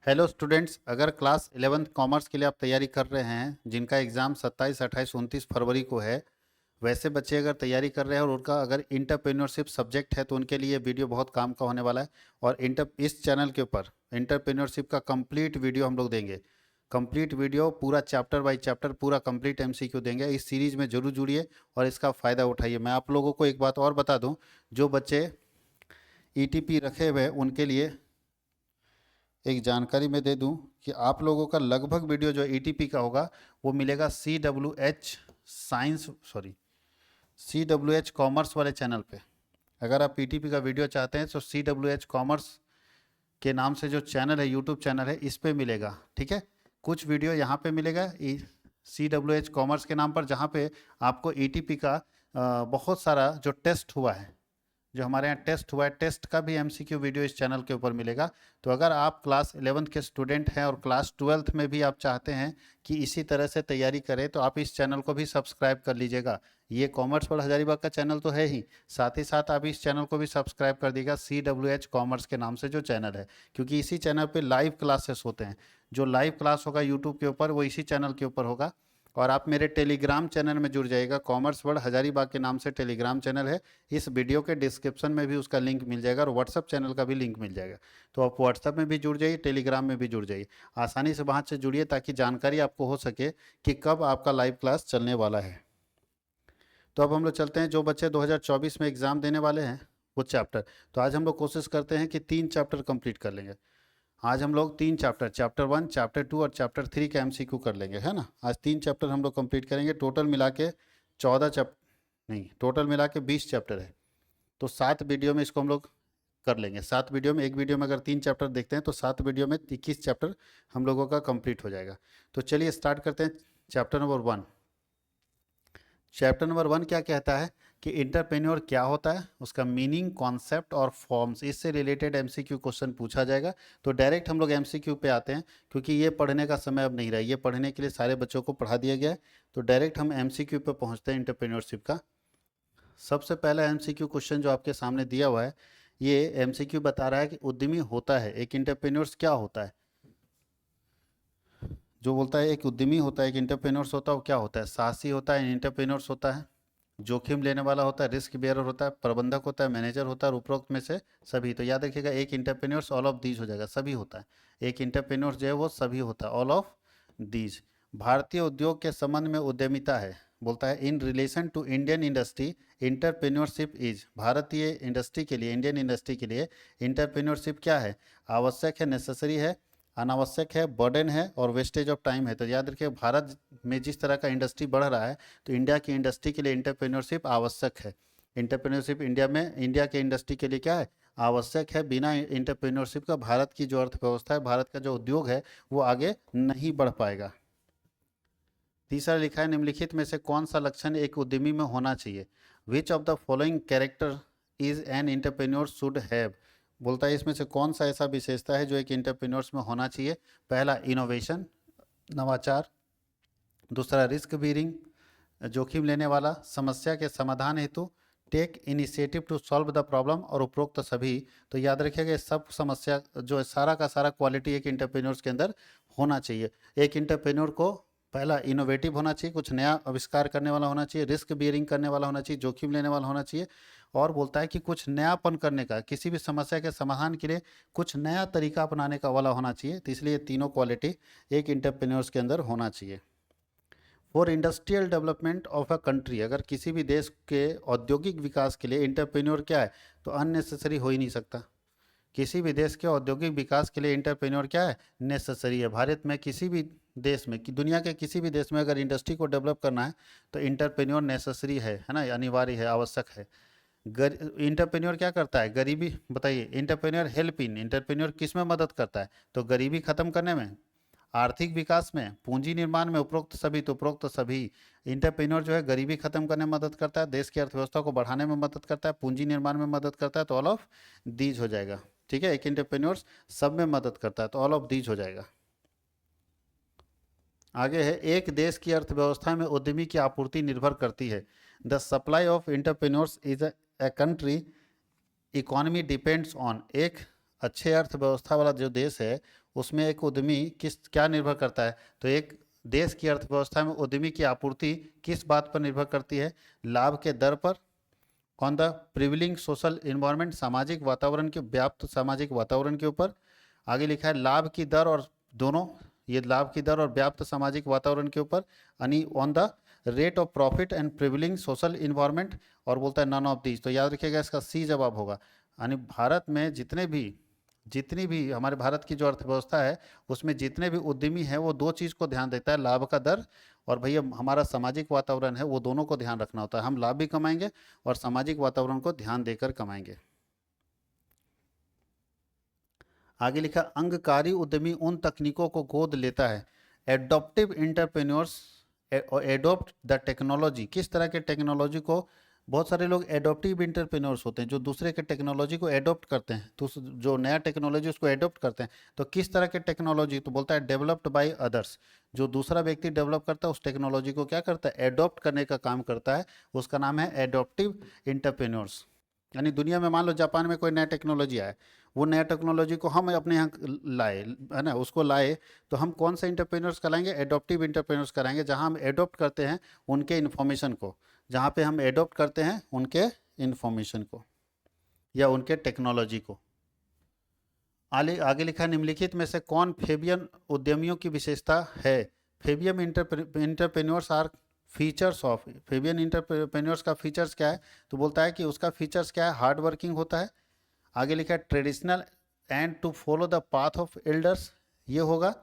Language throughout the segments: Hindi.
हेलो स्टूडेंट्स, अगर क्लास 11th कॉमर्स के लिए आप तैयारी कर रहे हैं जिनका एग्ज़ाम 27, 28, 29 फरवरी को है, वैसे बच्चे अगर तैयारी कर रहे हैं और उनका अगर इंटरप्रेन्योरशिप सब्जेक्ट है तो उनके लिए ये वीडियो बहुत काम का होने वाला है। और इस चैनल के ऊपर इंटरप्रेन्योरशिप का कंप्लीट वीडियो हम लोग देंगे। कंप्लीट वीडियो पूरा चैप्टर बाय चैप्टर पूरा कंप्लीट एमसीक्यू देंगे। इस सीरीज में जरूर जुड़िए और इसका फ़ायदा उठाइए। मैं आप लोगों को एक बात और बता दूं, जो बच्चे ईटीपी रखे हुए हैं उनके लिए एक जानकारी मैं दे दूं कि आप लोगों का लगभग वीडियो जो ईटीपी का होगा वो मिलेगा सी डब्ल्यू एच कॉमर्स वाले चैनल पे। अगर आप ईटीपी का वीडियो चाहते हैं तो सी डब्ल्यू एच कॉमर्स के नाम से जो चैनल है, यूट्यूब चैनल है, इस पे मिलेगा। ठीक है, कुछ वीडियो यहाँ पे मिलेगा CWH कॉमर्स के नाम पर, जहाँ पे आपको ईटीपी का बहुत सारा जो टेस्ट हुआ है, जो हमारे यहाँ टेस्ट हुआ है, टेस्ट का भी एमसीक्यू वीडियो इस चैनल के ऊपर मिलेगा। तो अगर आप क्लास 11th के स्टूडेंट हैं और क्लास 12th में भी आप चाहते हैं कि इसी तरह से तैयारी करें तो आप इस चैनल को भी सब्सक्राइब कर लीजिएगा। ये कॉमर्स वर्ल्ड हजारीबाग का चैनल तो है ही साथ आप इस चैनल को भी सब्सक्राइब कर दीजिएगा, CWH कॉमर्स के नाम से जो चैनल है, क्योंकि इसी चैनल पे लाइव क्लासेस होते हैं। जो लाइव क्लास होगा यूट्यूब के ऊपर वो इसी चैनल के ऊपर होगा। और आप मेरे टेलीग्राम चैनल में जुड़ जाइएगा, कॉमर्स वर्ल्ड हजारीबाग के नाम से टेलीग्राम चैनल है। इस वीडियो के डिस्क्रिप्शन में भी उसका लिंक मिल जाएगा और व्हाट्सअप चैनल का भी लिंक मिल जाएगा। तो आप व्हाट्सअप में भी जुड़ जाइए, टेलीग्राम में भी जुड़ जाइए, आसानी से वहाँ से जुड़िए ताकि जानकारी आपको हो सके कि कब आपका लाइव क्लास चलने वाला है। तो अब हम लोग चलते हैं, जो बच्चे 2024 में एग्ज़ाम देने वाले हैं वो चैप्टर। तो आज हम लोग कोशिश करते हैं कि 3 चैप्टर कंप्लीट कर लेंगे। आज हम लोग 3 चैप्टर, चैप्टर 1, चैप्टर 2 और चैप्टर 3 का एमसीक्यू कर लेंगे, है ना। आज 3 चैप्टर हम लोग कंप्लीट करेंगे। टोटल मिला के 14 चैप्टर नहीं, टोटल मिला के 20 चैप्टर है। तो 7 वीडियो में इसको हम लोग कर लेंगे। 7 वीडियो में, एक वीडियो में अगर 3 चैप्टर देखते हैं तो 7 वीडियो में 21 चैप्टर हम लोगों का कंप्लीट हो जाएगा। तो चलिए स्टार्ट करते हैं। Chapter number 1। चैप्टर नंबर 1 क्या कहता है कि इंटरप्रेन्योर क्या होता है, उसका मीनिंग, कॉन्सेप्ट और फॉर्म्स, इससे रिलेटेड एमसीक्यू क्वेश्चन पूछा जाएगा। तो डायरेक्ट हम लोग एमसीक्यू पे आते हैं, क्योंकि ये पढ़ने का समय अब नहीं रहा, ये पढ़ने के लिए सारे बच्चों को पढ़ा दिया गया है। तो डायरेक्ट हम एमसीक्यू पे पहुंचते हैं इंटरप्रेन्योरशिप का। सबसे पहला एमसीक्यू क्वेश्चन जो आपके सामने दिया हुआ है, ये एमसीक्यू बता रहा है कि उद्यमी होता है, एक इंटरप्रेन्योर्स क्या होता है। जो बोलता है एक उद्यमी होता है, एक इंटरप्रेन्योर्स होता है, वो क्या होता है? साहसी होता है, इंटरप्रेन्योर्स होता है, जोखिम लेने वाला होता है, रिस्क बेयरर होता है, प्रबंधक होता है, मैनेजर होता है, और उपरोक्त में से सभी। तो याद रखिएगा, एक इंटरप्रेन्योर्स ऑल ऑफ दीज हो जाएगा, सभी होता है। एक इंटरप्रेन्योर्स जो है वो सभी होता है, ऑल ऑफ दीज। भारतीय उद्योग के संबंध में उद्यमिता है, बोलता है in relation to Indian industry entrepreneurship is. भारतीय इंडस्ट्री के लिए, इंडियन इंडस्ट्री के लिए इंटरप्रेन्योरशिप क्या है? आवश्यक है, नेसेसरी है, अनावश्यक है, बर्डन है और वेस्टेज ऑफ टाइम है। तो याद रखिए, भारत में जिस तरह का इंडस्ट्री बढ़ रहा है तो इंडिया की इंडस्ट्री के लिए इंटरप्रेन्योरशिप आवश्यक है। इंटरप्रेन्योरशिप इंडिया में, इंडिया के इंडस्ट्री के लिए क्या है? आवश्यक है। बिना इंटरप्रेन्योरशिप का भारत की जो अर्थव्यवस्था है, भारत का जो उद्योग है, वो आगे नहीं बढ़ पाएगा। तीसरा लिखा है, निम्नलिखित में से कौन सा लक्षण एक उद्यमी में होना चाहिए? Which of the following character is an entrepreneur should have. बोलता है इसमें से कौन सा ऐसा विशेषता है जो एक एंटरप्रेन्योर्स में होना चाहिए? पहला, इनोवेशन, नवाचार। दूसरा, रिस्क बीरिंग, जोखिम लेने वाला, समस्या के समाधान हेतु, take initiative to solve the problem, और उपरोक्त सभी। तो याद रखिएगा, ये सब समस्या जो है, सारा का सारा क्वालिटी एक इंटरप्रेन्योर्स के अंदर होना चाहिए। एक इंटरप्रेन्योर को पहला इनोवेटिव होना चाहिए, कुछ नया आविष्कार करने वाला होना चाहिए, रिस्क बियरिंग करने वाला होना चाहिए, जोखिम लेने वाला होना चाहिए, और बोलता है कि कुछ नयापन करने का, किसी भी समस्या के समाधान के लिए कुछ नया तरीका अपनाने का वाला होना चाहिए। तो इसलिए तीनों क्वालिटी एक इंटरप्रेन्योर्स के अंदर होना चाहिए। For industrial development of a country, अगर किसी भी देश के औद्योगिक विकास के लिए इंटरप्रेन्योर क्या है? तो अननेसेसरी हो ही नहीं सकता। किसी भी देश के औद्योगिक विकास के लिए इंटरप्रेन्योर क्या है? नेसेसरी है। भारत में किसी भी देश में, कि दुनिया के किसी भी देश में अगर इंडस्ट्री को डेवलप करना है तो इंटरप्रेन्योर नेसेसरी है ना, अनिवार्य है, आवश्यक है। इंटरप्रेन्योर क्या करता है? गरीबी, बताइए, इंटरप्रेन्योर हेल्प इन, इंटरप्रेन्योर किस में मदद करता है? तो गरीबी खत्म करने में, आर्थिक विकास में, पूंजी निर्माण में, उपरोक्त सभी। तो उपरोक्त सभी। इंटरप्रेन्योर जो है गरीबी खत्म करने में मदद करता है, देश की अर्थव्यवस्था को बढ़ाने में मदद करता है, पूंजी निर्माण में मदद करता है। तो ऑल ऑफ दीज हो जाएगा। ठीक है, एक इंटरप्रेन्योर्स सब में मदद करता है, तो ऑल ऑफ दीज हो जाएगा। आगे है, एक देश की अर्थव्यवस्था में उद्यमी की आपूर्ति निर्भर करती है। The supply of entrepreneurs is a country economy depends on. एक अच्छे अर्थव्यवस्था वाला जो देश है उसमें एक उद्यमी किस क्या निर्भर करता है, तो एक देश की अर्थव्यवस्था में उद्यमी की आपूर्ति किस बात पर निर्भर करती है, लाभ के दर पर, on the prevailing social environment, सामाजिक वातावरण के व्याप्त सामाजिक वातावरण के ऊपर। आगे लिखा है लाभ की दर और दोनों, ये लाभ की दर और व्याप्त सामाजिक वातावरण के ऊपर, यानी on the rate of profit and prevailing social environment, और बोलता है नन ऑफ दीज। तो याद रखिएगा इसका सी जवाब होगा, यानी भारत में जितनी भी हमारे भारत की जो अर्थव्यवस्था है उसमें जितने भी उद्यमी हैं वो दो चीज़ को ध्यान देता है, लाभ का दर और भैया हमारा सामाजिक वातावरण है, वो दोनों को ध्यान रखना होता है। हम लाभ भी कमाएंगे और सामाजिक वातावरण को ध्यान देकर कमाएंगे। आगे लिखा अंगकारी उद्यमी उन तकनीकों को गोद लेता है, adaptive entrepreneurs adopt the technology, किस तरह के टेक्नोलॉजी को, बहुत सारे लोग एडॉप्टिव इंटरप्रेन्योर्स होते हैं जो दूसरे के टेक्नोलॉजी को एडॉप्ट करते हैं, तो जो नया टेक्नोलॉजी उसको एडॉप्ट करते हैं। तो किस तरह के टेक्नोलॉजी, तो बोलता है डेवलप्ड बाय अदर्स, जो दूसरा व्यक्ति डेवलप करता है उस टेक्नोलॉजी को क्या करता है, एडॉप्ट करने का काम करता है, उसका नाम है एडॉप्टिव इंटरप्रेन्योर्स। यानी दुनिया में मान लो जापान में कोई नया टेक्नोलॉजी आया, वो नया टेक्नोलॉजी को हम अपने यहाँ लाए, है ना, उसको लाए, तो हम कौन सा इंटरप्रेन्योर्स कराएंगे, एडॉप्टिव इंटरप्रेन्योर्स कराएंगे, जहाँ हम एडॉप्ट करते हैं उनके इन्फॉर्मेशन को, जहाँ पे हम एडॉप्ट करते हैं उनके इन्फॉर्मेशन को या उनके टेक्नोलॉजी को। आगे आगे लिखा है निम्नलिखित में से कौन फेबियन उद्यमियों की विशेषता है, Fabian entrepreneurs are features of, Fabian entrepreneurs का फीचर्स क्या है, तो बोलता है कि उसका फीचर्स क्या है, हार्ड वर्किंग होता है। आगे लिखा है traditional and to follow the path of elders, ये होगा,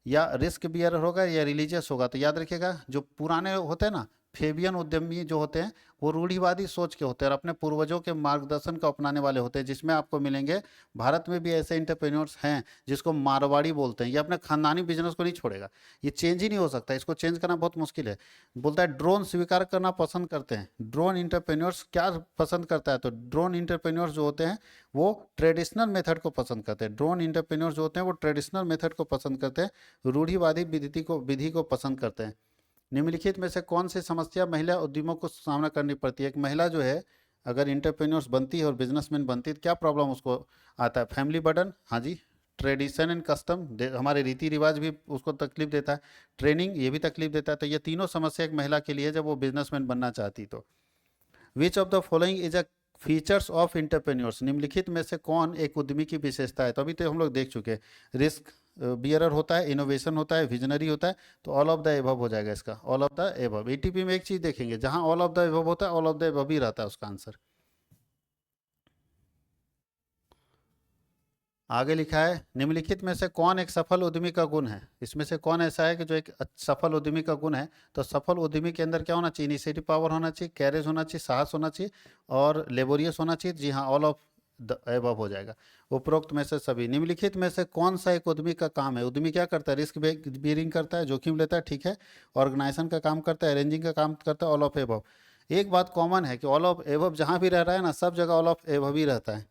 या रिस्क बियर होगा, या रिलीजियस होगा। तो याद रखिएगा जो पुराने होते हैं ना फेबियन उद्यमी जो होते हैं वो रूढ़िवादी सोच के होते हैं और अपने पूर्वजों के मार्गदर्शन को अपनाने वाले होते हैं, जिसमें आपको मिलेंगे भारत में भी ऐसे इंटरप्रेन्योर्स हैं जिसको मारवाड़ी बोलते हैं। ये अपने खानदानी बिजनेस को नहीं छोड़ेगा, ये चेंज ही नहीं हो सकता, इसको चेंज करना बहुत मुश्किल है। बोलता है ड्रोन स्वीकार करना पसंद करते हैं, ड्रोन इंटरप्रेन्योर्स क्या पसंद करता है, तो ड्रोन इंटरप्रेन्योर्स जो होते हैं वो ट्रेडिशनल मेथड को पसंद करते हैं, ड्रोन इंटरप्रेन्योर्स जो होते हैं वो ट्रेडिशनल मेथड को पसंद करते हैं, रूढ़िवादी विधि को पसंद करते हैं। निम्नलिखित में से कौन सी समस्या महिला उद्यमों को सामना करनी पड़ती है, एक महिला जो है अगर इंटरप्रेन्योर्स बनती है और बिजनेसमैन बनती है तो क्या प्रॉब्लम उसको आता है, फैमिली बर्डन, हाँ जी, ट्रेडिशन एंड कस्टम, हमारे रीति रिवाज भी उसको तकलीफ देता है, ट्रेनिंग ये भी तकलीफ देता है। तो ये तीनों समस्या एक महिला के लिए जब वो बिजनेसमैन बनना चाहती तो। Which of the following is a features of entrepreneurs, निम्नलिखित में से कौन एक उद्यमी की विशेषता है, तो अभी तो हम लोग देख चुके हैं, रिस्क बियरर होता है, इनोवेशन होता है, विजनरी होता है, तो ऑल ऑफ द एबव हो जाएगा इसका, all of the above. ETP में एक चीज देखेंगे जहां ऑल ऑफ द एबव होता है ऑल ऑफ द एबव ही रहता है उसका आंसर। आगे लिखा है निम्नलिखित में से कौन एक सफल उद्यमी का गुण है, इसमें से कौन ऐसा है कि जो एक सफल उद्यमी का गुण है, तो सफल उद्यमी के अंदर क्या होना चाहिए, इनिशिएटिव पावर होना चाहिए, कैरेज होना चाहिए, साहस होना चाहिए और लेबोरियस होना चाहिए। जी हाँ, ऑल ऑफ द एबव हो जाएगा, उपरोक्त में से सभी। निम्नलिखित में से कौन सा एक उद्यमी का काम है, उद्यमी क्या करता है, रिस्क बियरिंग करता है, जोखिम लेता है, ठीक है, ऑर्गेनाइजेशन का काम करता है, अरेंजिंग का काम करता है, ऑल ऑफ एबव। एक बात कॉमन है कि ऑल ऑफ एबव जहाँ भी रह रहा है ना सब जगह ऑल ऑफ एबव ही रहता है,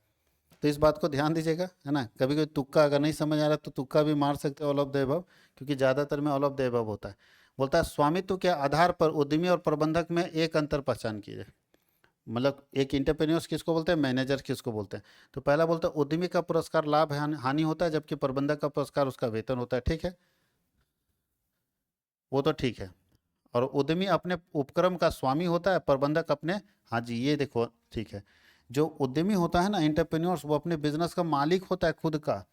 तो इस बात को ध्यान दीजिएगा, है ना। कभी कोई तुक्का अगर नहीं समझ आ रहा तो तुक्का भी मार सकते हैं ऑल ऑफ द एबव, क्योंकि ज़्यादातर में ऑल ऑफ द एबव होता है। बोलता है स्वामित्व के आधार पर उद्यमी और प्रबंधक में एक अंतर पहचान कीजिए, मतलब एक इंटरप्रेन्योर्स किसको बोलते हैं, मैनेजर किसको बोलते हैं। तो पहला बोलता है उद्यमी का पुरस्कार लाभ हानि होता है, जबकि प्रबंधक का पुरस्कार उसका वेतन होता है, ठीक है, वो तो ठीक है। और उद्यमी अपने उपक्रम का स्वामी होता है, प्रबंधक अपने, हाँ जी ये देखो ठीक है, जो उद्यमी होता है ना इंटरप्रेन्योर्स वो अपने बिजनेस का मालिक होता है खुद का,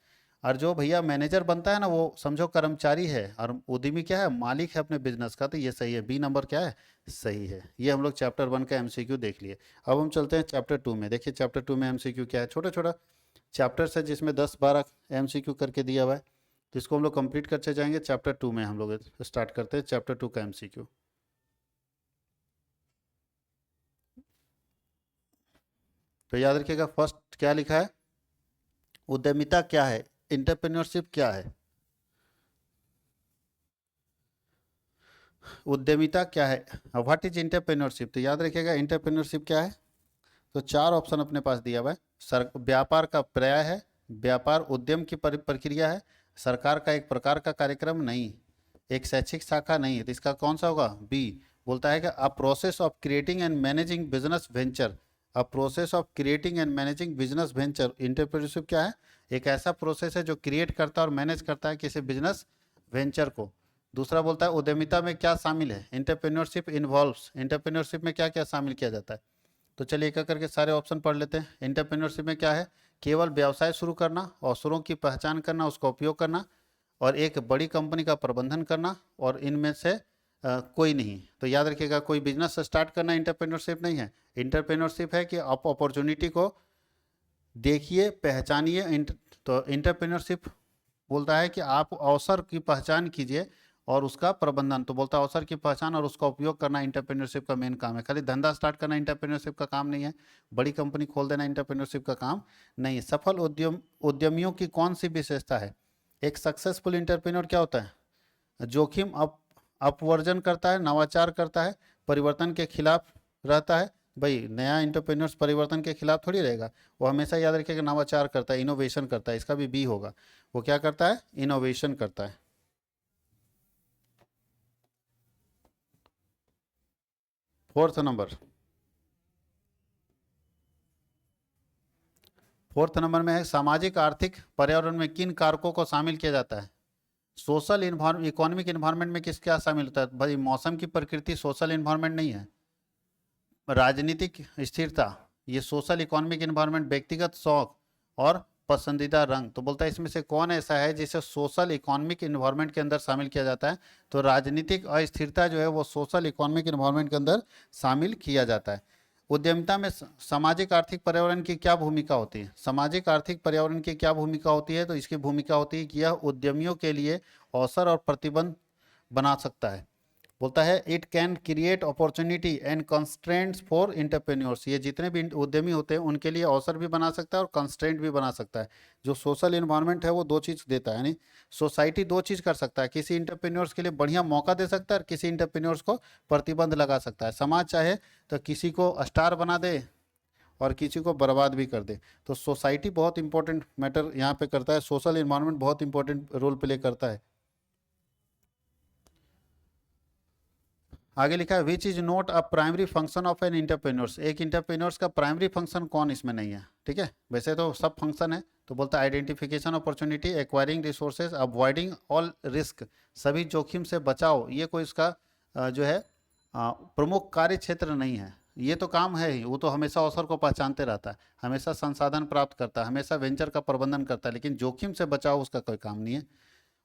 और जो भैया मैनेजर बनता है ना वो समझो कर्मचारी है, और उद्यमी क्या है, मालिक है अपने बिजनेस का। तो ये सही है, बी नंबर क्या है, सही है। ये हम लोग चैप्टर 1 का एमसीक्यू देख लिए। अब हम चलते हैं चैप्टर 2 में। देखिए चैप्टर 2 में एमसीक्यू क्या है, छोटा छोटा चैप्टर्स है जिसमें 10-12 एमसीक्यू करके दिया हुआ है, तो इसको हम लोग कंप्लीट करते जाएंगे। चैप्टर 2 में हम लोग स्टार्ट करते हैं चैप्टर 2 का एमसीक्यू। तो याद रखिएगा फर्स्ट क्या लिखा है, उद्यमिता क्या है, इंटरप्रेन्योरशिप क्या है, उद्यमिता क्या है, व्हाट इज इंटरप्रेन्योरशिप। तो याद रखिएगा इंटरप्रेन्योरशिप क्या है, तो 4 ऑप्शन अपने पास दिया हुआ है। व्यापार का पर्याय है, व्यापार उद्यम की प्रक्रिया है, सरकार का एक प्रकार का कार्यक्रम नहीं, एक शैक्षिक शाखा नहीं है, तो इसका कौन सा होगा, बी। बोलता है कि a process of creating and managing business venture, a process of creating and managing business venture. Entrepreneurship क्या है? एक ऐसा प्रोसेस है जो क्रिएट करता है और मैनेज करता है किसी बिजनेस वेंचर को। दूसरा बोलता है उद्यमिता में क्या शामिल है? एंटरप्रेन्योरशिप इन्वॉल्व्स, एंटरप्रेन्योरशिप में क्या क्या शामिल किया जाता है? तो चलिए एक एक करके सारे ऑप्शन पढ़ लेते हैं। एंटरप्रेन्योरशिप में क्या है? केवल व्यवसाय शुरू करना, अवसरों की पहचान करना, उसका उपयोग करना, और एक बड़ी कंपनी का प्रबंधन करना, और इनमें से कोई नहीं। तो याद रखिएगा, कोई बिजनेस स्टार्ट करना इंटरप्रेन्योरशिप नहीं है। इंटरप्रेन्योरशिप है कि आप अपॉर्चुनिटी को देखिए, पहचानिए। तो इंटरप्रेन्योरशिप बोलता है कि आप अवसर की पहचान कीजिए और उसका प्रबंधन। तो बोलता है अवसर की पहचान और उसका उपयोग करना इंटरप्रेन्योरशिप का मेन काम है। खाली धंधा स्टार्ट करना इंटरप्रेन्योरशिप का काम नहीं है, बड़ी कंपनी खोल देना इंटरप्रेन्योरशिप का काम नहीं है। सफल उद्यमियों की कौन सी विशेषता है? एक सक्सेसफुल इंटरप्रेन्योर क्या होता है? जोखिम अपवर्जन करता है, नवाचार करता है, परिवर्तन के खिलाफ रहता है। भाई नया इंटरप्रेन्योर्स परिवर्तन के खिलाफ थोड़ी रहेगा, वो हमेशा याद रखिएगा नवाचार करता है, इनोवेशन करता है। इसका भी बी होगा, वो क्या करता है? इनोवेशन करता है। फोर्थ नंबर में है सामाजिक आर्थिक पर्यावरण में किन कारकों को शामिल किया जाता है? सोशल इकोनॉमिक इन्वायरमेंट में किस क्या शामिल होता है? भाई मौसम की प्रकृति सोशल इन्वायरमेंट नहीं है। राजनीतिक स्थिरता, ये सोशल इकोनॉमिक इन्वायरमेंट, व्यक्तिगत शौक और पसंदीदा रंग। तो बोलता है इसमें से कौन ऐसा है जिसे सोशल इकोनॉमिक इन्वायरमेंट के अंदर शामिल किया जाता है? तो राजनीतिक अस्थिरता जो है वो सोशल इकोनॉमिक इन्वायरमेंट के अंदर शामिल किया जाता है। उद्यमिता में सामाजिक आर्थिक पर्यावरण की क्या भूमिका होती है? सामाजिक आर्थिक पर्यावरण की क्या भूमिका होती है? तो इसकी भूमिका होती है कि यह उद्यमियों के लिए अवसर और प्रतिबंध बना सकता है। बोलता है it can create opportunity and constraints for entrepreneurs. ये जितने भी उद्यमी होते हैं उनके लिए अवसर भी बना सकता है और कंस्ट्रेंट भी बना सकता है। जो सोशल इन्वायरमेंट है वो दो चीज़ देता है, यानी सोसाइटी दो चीज़ कर सकता है, किसी इंटरप्रेन्योर्स के लिए बढ़िया मौका दे सकता है और किसी इंटरप्रेन्योर्स को प्रतिबंध लगा सकता है। समाज चाहे तो किसी को स्टार बना दे और किसी को बर्बाद भी कर दे। तो सोसाइटी बहुत इंपॉर्टेंट मैटर यहाँ पे करता है, सोशल इन्वायरमेंट बहुत इंपॉर्टेंट रोल प्ले करता है। आगे लिखा है which is not a primary function of an entrepreneurs. एक इंटरप्रेन्योर्स का प्राइमरी फंक्शन कौन इसमें नहीं है? ठीक है, वैसे तो सब फंक्शन है। तो बोलता है identification opportunity, acquiring resources, avoiding all risk, सभी जोखिम से बचाव। ये कोई इसका जो है प्रमुख कार्य क्षेत्र नहीं है। ये तो काम है ही, वो तो हमेशा अवसर को पहचानते रहता है, हमेशा संसाधन प्राप्त करता है, हमेशा वेंचर का प्रबंधन करता है, लेकिन जोखिम से बचाव उसका कोई काम नहीं है।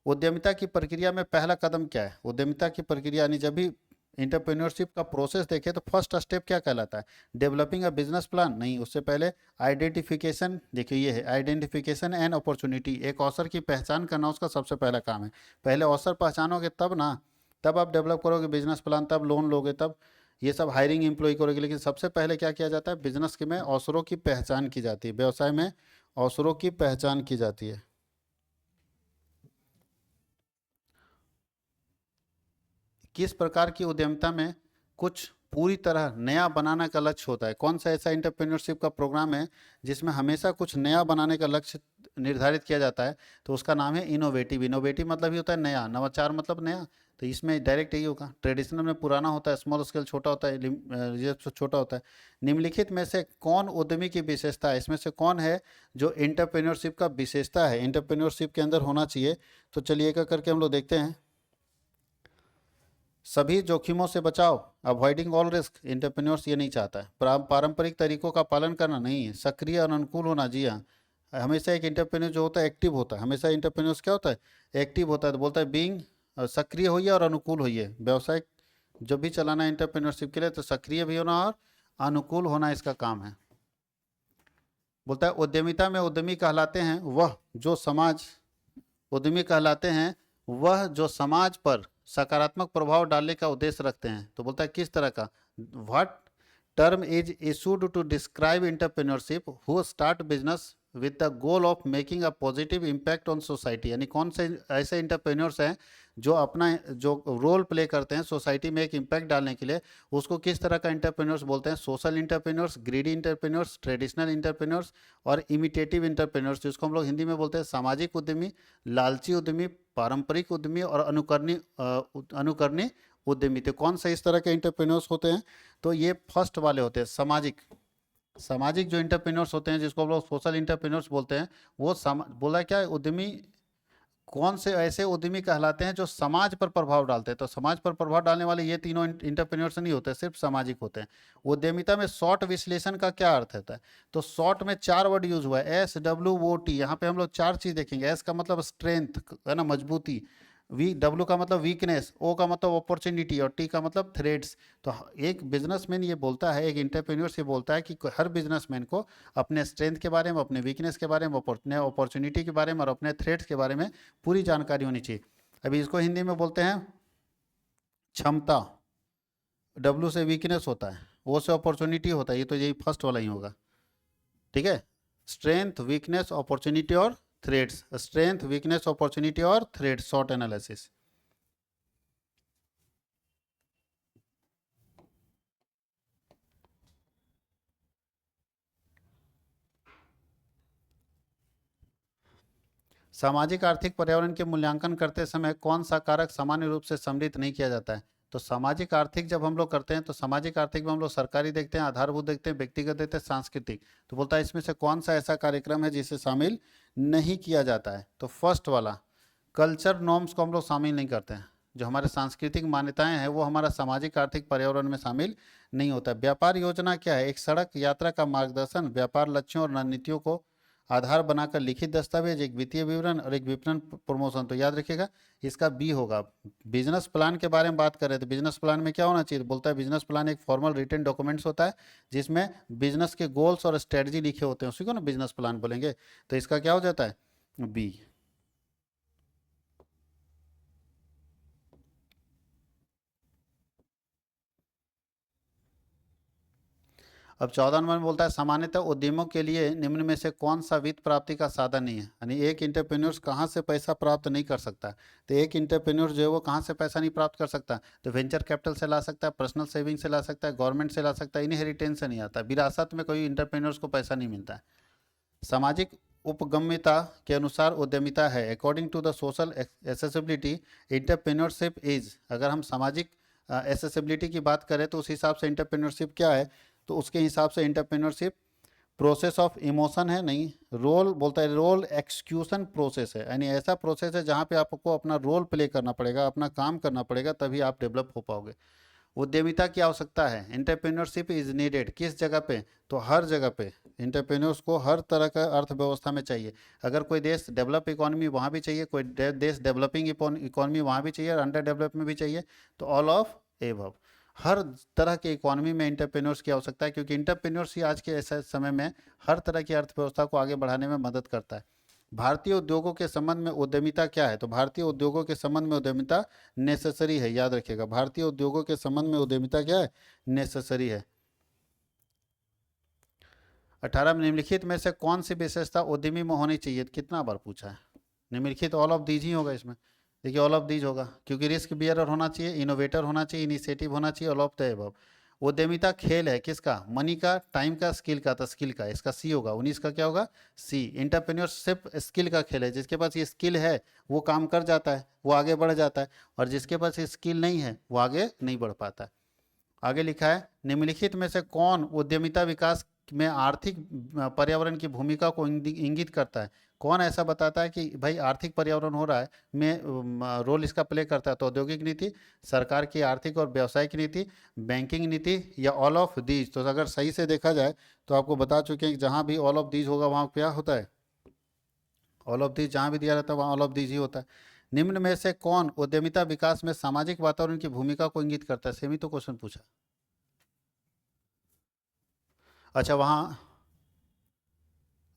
उद्यमिता की प्रक्रिया में पहला कदम क्या है? उद्यमिता की प्रक्रिया यानी जब भी इंटरप्रेन्योरशिप का प्रोसेस देखे तो फर्स्ट स्टेप क्या कहलाता है? डेवलपिंग अ बिजनेस प्लान नहीं, उससे पहले आइडेंटिफिकेशन। देखिए ये है आइडेंटिफिकेशन एंड अपॉर्चुनिटी, एक अवसर की पहचान करना उसका सबसे पहला काम है। पहले अवसर पहचानोगे तब ना, तब आप डेवलप करोगे बिजनेस प्लान, तब लोन लोगे, तब ये सब हायरिंग एम्प्लॉय करोगे। लेकिन सबसे पहले क्या किया जाता है? बिजनेस के में अवसरों की पहचान की जाती है, व्यवसाय में अवसरों की पहचान की जाती है। किस प्रकार की उद्यमिता में कुछ पूरी तरह नया बनाने का लक्ष्य होता है? कौन सा ऐसा इंटरप्रेन्योरशिप का प्रोग्राम है जिसमें हमेशा कुछ नया बनाने का लक्ष्य निर्धारित किया जाता है? तो उसका नाम है इनोवेटिव। इनोवेटिव मतलब ही होता है नया, नवाचार मतलब नया। तो इसमें डायरेक्ट यही होगा। ट्रेडिशनल में पुराना होता है, स्मॉल स्केल छोटा होता है, ये छोटा होता है। निम्नलिखित में से कौन उद्यमी की विशेषता है? इसमें से कौन है जो इंटरप्रेन्योरशिप का विशेषता है, इंटरप्रेन्योरशिप के अंदर होना चाहिए? तो चलिए एक एक करके हम लोग देखते हैं। सभी जोखिमों से बचाव, अवॉइडिंग ऑल रिस्क, इंटरप्रेन्योर्स ये नहीं चाहता है। पारंपरिक तरीकों का पालन करना नहीं है। सक्रिय और अनुकूल होना, जी हाँ, हमेशा एक इंटरप्रेन्योर जो होता है एक्टिव होता है। हमेशा इंटरप्रेन्योर्स क्या होता है? एक्टिव होता है। तो बोलता है बीइंग, सक्रिय होइए और अनुकूल होइए। व्यवसाय जब भी चलाना है इंटरप्रेन्योरशिप के लिए तो सक्रिय भी होना और अनुकूल होना इसका काम है। बोलता है उद्यमिता में उद्यमी कहलाते हैं वह जो समाज, उद्यमी कहलाते हैं वह जो समाज पर सकारात्मक प्रभाव डालने का उद्देश्य रखते हैं। तो बोलता है किस तरह का? What term is issued to describe entrepreneurship who start business with the goal of making a positive impact on society. यानी कौन से ऐसे इंटरप्रेन्योर्स हैं जो अपना जो रोल प्ले करते हैं सोसाइटी में एक इम्पैक्ट डालने के लिए, उसको किस तरह का इंटरप्रेन्योर्स बोलते हैं? Social entrepreneurs, greedy entrepreneurs, traditional entrepreneurs और इमिटेटिव इंटरप्रेन्योर्स, जिसको हम लोग हिंदी में बोलते हैं सामाजिक उद्यमी, लालची उद्यमी, पारंपरिक उद्यमी और अनुकरणीय उद्यमी। तो कौन से इस तरह के इंटरप्रेन्योर्स होते हैं? तो ये फर्स्ट वाले होते हैं, सामाजिक। सामाजिक जो इंटरप्रेन्योर्स होते हैं, जिसको हम लोग सोशल इंटरप्रेन्योर्स बोलते हैं, वो बोला क्या है, उद्यमी कौन से ऐसे उद्यमी कहलाते हैं जो समाज पर प्रभाव डालते हैं। तो समाज पर प्रभाव डालने वाले ये तीनों इंटरप्रेन्योर्स नहीं होते, सिर्फ सामाजिक होते हैं। उद्यमिता में शॉर्ट विश्लेषण का क्या अर्थ होता है? तो शॉर्ट में 4 वर्ड यूज हुआ है, SWOT। यहाँ पे हम लोग 4 चीज देखेंगे। एस का मतलब स्ट्रेंथ है ना, मजबूती। डब्ल्यू का मतलब वीकनेस, ओ का मतलब अपॉर्चुनिटी, और टी का मतलब थ्रेड्स। तो एक बिजनेसमैन ये बोलता है, एक इंटरप्रेन्योर ये बोलता है कि हर बिजनेसमैन को अपने स्ट्रेंथ के बारे में, अपने वीकनेस के बारे में, अपने अपॉर्चुनिटी के बारे में और अपने थ्रेड्स के बारे में पूरी जानकारी होनी चाहिए। अभी इसको हिंदी में बोलते हैं क्षमता। डब्ल्यू से वीकनेस होता है, ओ से अपॉर्चुनिटी होता है, ये तो यही फर्स्ट वाला ही होगा। ठीक है, स्ट्रेंथ, वीकनेस, अपॉर्चुनिटी और थ्रेड्स। स्ट्रेंथ, वीकनेस, अपॉर्चुनिटी और थ्रेड्स, शॉर्ट एनालिसिस। सामाजिक आर्थिक पर्यावरण के मूल्यांकन करते समय कौन सा कारक सामान्य रूप से सम्मिलित नहीं किया जाता है? तो सामाजिक आर्थिक जब हम लोग करते हैं, तो सामाजिक आर्थिक में हम लोग सरकारी देखते हैं, आधारभूत देखते हैं, व्यक्तिगत देखते हैं, सांस्कृतिक। तो बोलता है इसमें से कौन सा ऐसा कार्यक्रम है जिसे शामिल नहीं किया जाता है? तो फर्स्ट वाला, कल्चर नॉर्म्स को हम लोग शामिल नहीं करते हैं। जो हमारे सांस्कृतिक मान्यताएं हैं वो हमारा सामाजिक आर्थिक पर्यावरण में शामिल नहीं होता है। व्यापार योजना क्या है? एक सड़क यात्रा का मार्गदर्शन, व्यापार लक्ष्यों और रणनीतियों को आधार बनाकर लिखित दस्तावेज, एक वित्तीय विवरण और एक विपणन प्रमोशन। तो याद रखिएगा, इसका बी होगा। बिजनेस प्लान के बारे में बात कर रहे थे, बिजनेस प्लान में क्या होना चाहिए? बोलता है बिजनेस प्लान एक फॉर्मल रिटन डॉक्यूमेंट्स होता है जिसमें बिजनेस के गोल्स और स्ट्रेटजी लिखे होते हैं, उसी को ना बिजनेस प्लान बोलेंगे। तो इसका क्या हो जाता है? बी। अब 14 नंबर में बोलता है सामान्यतः उद्यमों के लिए निम्न में से कौन सा वित्त प्राप्ति का साधन नहीं है? यानी एक इंटरप्रेन्योर्स कहाँ से पैसा प्राप्त नहीं कर सकता? तो एक इंटरप्रेन्योर जो है वो कहाँ से पैसा नहीं प्राप्त कर सकता? तो वेंचर कैपिटल से ला सकता है, पर्सनल सेविंग से ला सकता है, गवर्नमेंट से ला सकता है, इनहेरिटेंस से नहीं आता, विरासत में कोई इंटरप्रेन्योर्स को पैसा नहीं मिलता है। सामाजिक उपगम्यता के अनुसार उद्यमिता है, according to the social accessibility entrepreneurship is. अगर हम सामाजिक एसेसिबिलिटी की बात करें तो उस हिसाब से इंटरप्रेन्योरशिप क्या है? तो उसके हिसाब से इंटरप्रेन्योरशिप प्रोसेस ऑफ इमोशन है, नहीं। रोल बोलता है, रोल एक्सक्यूशन प्रोसेस है, यानी ऐसा प्रोसेस है जहाँ पे आपको अपना रोल प्ले करना पड़ेगा, अपना काम करना पड़ेगा, तभी आप डेवलप हो पाओगे। उद्यमिता की आवश्यकता है, इंटरप्रेन्योरशिप इज नीडेड, किस जगह पे? तो हर जगह पे इंटरप्रेन्योर्स को हर तरह का अर्थव्यवस्था में चाहिए। अगर कोई देश डेवलप इकोनॉमी वहाँ भी चाहिए, कोई देश डेवलपिंग इकोनॉमी वहाँ भी चाहिए, और अंडर डेवलप में भी चाहिए। तो ऑल ऑफ एबव, हर तरह के इकोनॉमी में इंटरप्रेन्योर्स की आवश्यकता है, क्योंकि इंटरप्रेन्योर्स ही आज के ऐसे समय में हर तरह की अर्थव्यवस्था को आगे बढ़ाने में मदद करता है। भारतीय उद्योगों के संबंध में उद्यमिता क्या है? तो भारतीय उद्योगों के संबंध में उद्यमिता नेसेसरी है, याद रखिएगा। भारतीय उद्योगों के संबंध में उद्यमिता क्या है? नेसेसरी है। 18 में निम्नलिखित में से कौन सी विशेषता उद्यमी में होनी चाहिए? कितना बार पूछा है? निम्नलिखित ऑल ऑफ दीज ही होगा इसमें। देखिए ऑल ऑफ दीज होगा, क्योंकि रिस्क बियरर होना चाहिए, इनोवेटर होना चाहिए, इनिशिएटिव होना चाहिए, ऑल ऑफ द अबव। उद्यमिता खेल है किसका? मनी का, टाइम का, स्किल का। तो स्किल का, इसका सी होगा। 19 का क्या होगा? सी। इंटरप्रेन्योरशिप स्किल का खेल है, जिसके पास ये स्किल है वो काम कर जाता है, वो आगे बढ़ जाता है, और जिसके पास ये स्किल नहीं है वो आगे नहीं बढ़ पाता है। आगे लिखा है, निम्नलिखित में से कौन उद्यमिता विकास में आर्थिक पर्यावरण की भूमिका को इंगित करता है? कौन ऐसा बताता है कि भाई आर्थिक पर्यावरण हो रहा है में रोल इसका प्ले करता है? तो औद्योगिक नीति, सरकार की आर्थिक और व्यावसायिक नीति, बैंकिंग नीति, या ऑल ऑफ दीज। तो अगर सही से देखा जाए तो आपको बता चुके हैं कि जहाँ भी ऑल ऑफ दीज होगा वहाँ क्या होता है? ऑल ऑफ दीज जहाँ भी दिया रहता है वहाँ ऑल ऑफ दीज ही होता है। निम्न में से कौन उद्यमिता विकास में सामाजिक वातावरण की भूमिका को इंगित करता है? सेमी तो क्वेश्चन पूछा। अच्छा, वहाँ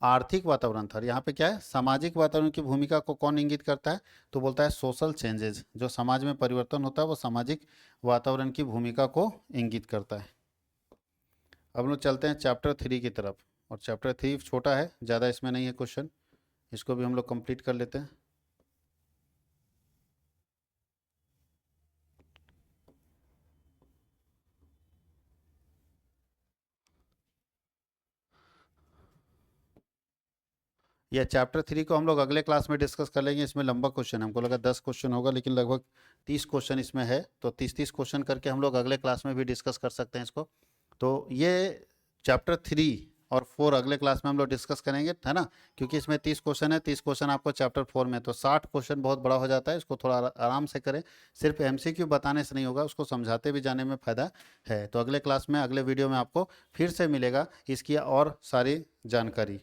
आर्थिक वातावरण था, यहाँ पे क्या है? सामाजिक वातावरण की भूमिका को कौन इंगित करता है? तो बोलता है सोशल चेंजेस, जो समाज में परिवर्तन होता है वो सामाजिक वातावरण की भूमिका को इंगित करता है। अब हम लोग चलते हैं चैप्टर 3 की तरफ, और चैप्टर 3 छोटा है, ज़्यादा इसमें नहीं है क्वेश्चन, इसको भी हम लोग कंप्लीट कर लेते हैं। यह चैप्टर 3 को हम लोग अगले क्लास में डिस्कस कर लेंगे। इसमें लंबा क्वेश्चन है, हमको लगा 10 क्वेश्चन होगा, लेकिन लगभग 30 क्वेश्चन इसमें है। तो 30 30 क्वेश्चन करके हम लोग अगले क्लास में भी डिस्कस कर सकते हैं इसको। तो ये चैप्टर 3 और 4 अगले क्लास में हम लोग डिस्कस करेंगे, है ना, क्योंकि इसमें 30 क्वेश्चन है, 30 क्वेश्चन आपको चैप्टर 4 में, तो 60 क्वेश्चन बहुत बड़ा हो जाता है, इसको थोड़ा आराम से करें, सिर्फ एमसीक्यू बताने से नहीं होगा, उसको समझाते भी जाने में फ़ायदा है। तो अगले क्लास में, अगले वीडियो में आपको फिर से मिलेगा इसकी और सारी जानकारी।